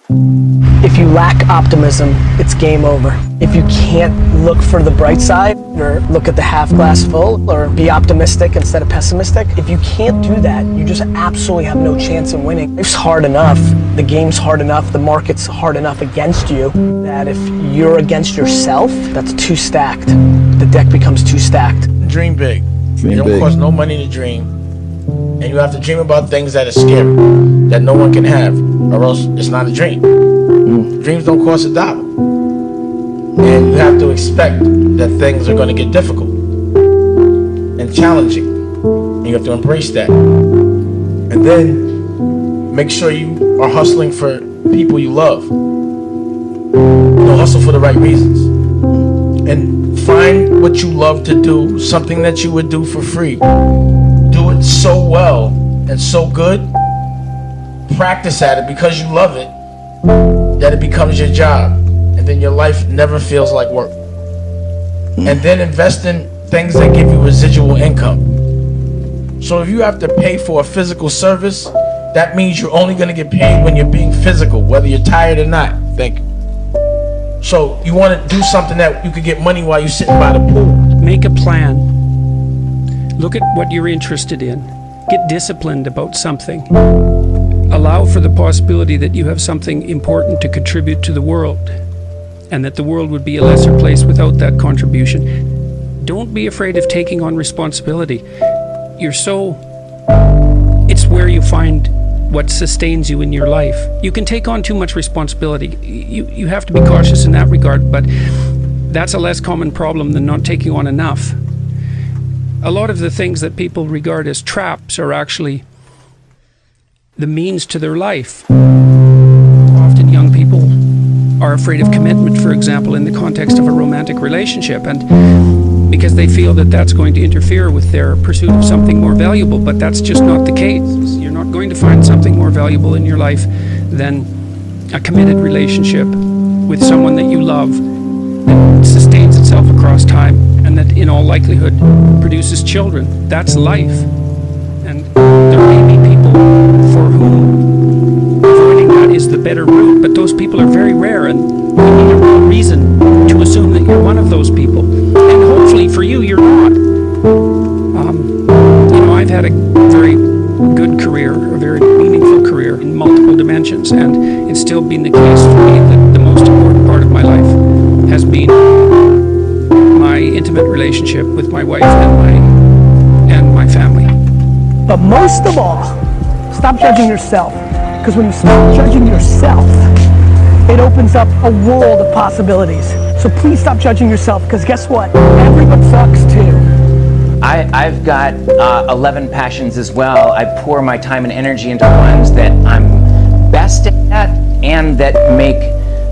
If you lack optimism, it's game over. If you can't look for the bright side or look at the half glass full or be optimistic instead of pessimistic, if you can't do that, you just absolutely have no chance in winning. Life's hard enough, the game's hard enough, the market's hard enough against you that if you're against yourself, that's too stacked. The deck becomes too stacked. Dream big. Dream it don't big. cost no money to dream. And you have to dream about things that are scary, that no one can have, or else it's not a dream. Dreams don't cost $1. And you have to expect that things are going to get difficult and challenging. And you have to embrace that. And then make sure you are hustling for people you love. Hustle for the right reasons. And find what you love to do, something that you would do for free. Do it so well and so good. Practice at it because you love it, that it becomes your job, and then your life never feels like work. And then invest in things that give you residual income. So if you have to pay for a physical service, that means you're only going to get paid when you're being physical, whether you're tired or not. Thank you. So you want to do something that you could get money while you're sitting by the pool. Make a plan. Look at what you're interested in. Get disciplined about something. Allow for the possibility that you have something important to contribute to the world, and that the world would be a lesser place without that contribution. Don't be afraid of taking on responsibility. It's where you find what sustains you in your life. You can take on too much responsibility. You have to be cautious in that regard, but that's a less common problem than not taking on enough. A lot of the things that people regard as traps are actually the means to their life. Often young people are afraid of commitment, for example, in the context of a romantic relationship, and because they feel that that's going to interfere with their pursuit of something more valuable, but that's just not the case. You're not going to find something more valuable in your life than a committed relationship with someone that you love, that sustains itself across time, and that in all likelihood produces children. That's life. And there may be people for whom avoiding that is the better route, but those people are very rare, and you need a real reason to assume that you're one of those people. And hopefully for you, you're not. I've had a very good career, a very meaningful career in multiple dimensions, and it's still been the case for me that the most important part of my life has been my intimate relationship with my wife and my family. But most of all, stop judging yourself. Because when you stop judging yourself, it opens up a world of possibilities. So please stop judging yourself, because guess what? Everyone sucks too. I've got 11 passions as well. I pour my time and energy into ones that I'm best at and that make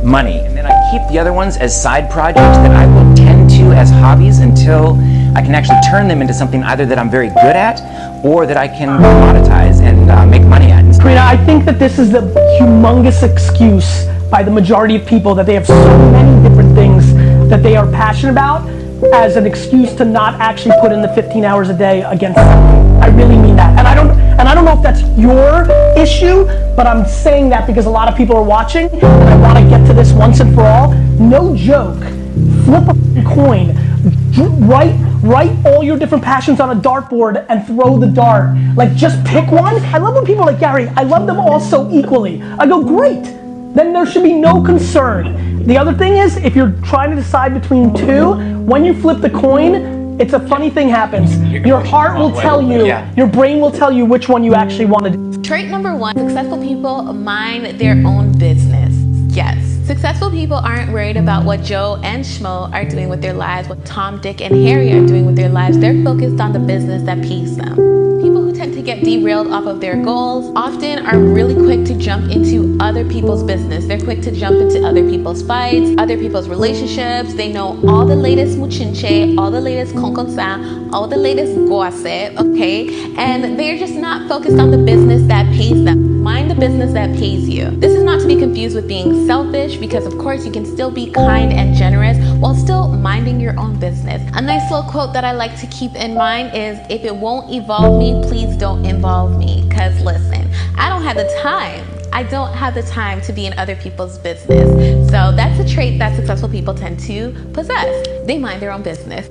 money. And then I keep the other ones as side projects that I will tend to as hobbies until I can actually turn them into something either that I'm very good at or that I can commoditize and make money at. Karina, I think that this is the humongous excuse by the majority of people that they have so many different things that they are passionate about as an excuse to not actually put in the 15 hours a day against something. I really mean that. And I don't know if that's your issue, but I'm saying that because a lot of people are watching, and I want to get to this once and for all. No joke. Flip a coin. Write all your different passions on a dartboard and throw the dart. Like, just pick one. I love when people are like, Gary, I love them all so equally. I go, great. Then there should be no concern. The other thing is, if you're trying to decide between two, when you flip the coin, it's a funny thing happens. Your heart will tell you, your brain will tell you which one you actually want to do. Trait number 1, successful people mind their own business. Yes. Successful people aren't worried about what Joe and Schmo are doing with their lives, what Tom, Dick, and Harry are doing with their lives. They're focused on the business that pays them. People who tend to get derailed off of their goals often are really quick to jump into other people's business. They're quick to jump into other people's fights, other people's relationships. They know all the latest muchinche, all the latest konkonsa, all the latest gossip, okay? And they're just not focused on the business that pays them. Mind the business that pays you. This is not to be confused with being selfish, because of course you can still be kind and generous while still minding your own business. A nice little quote that I like to keep in mind is, if it won't evolve me, please don't involve me. Cause listen, I don't have the time. I don't have the time to be in other people's business. So that's a trait that successful people tend to possess. They mind their own business.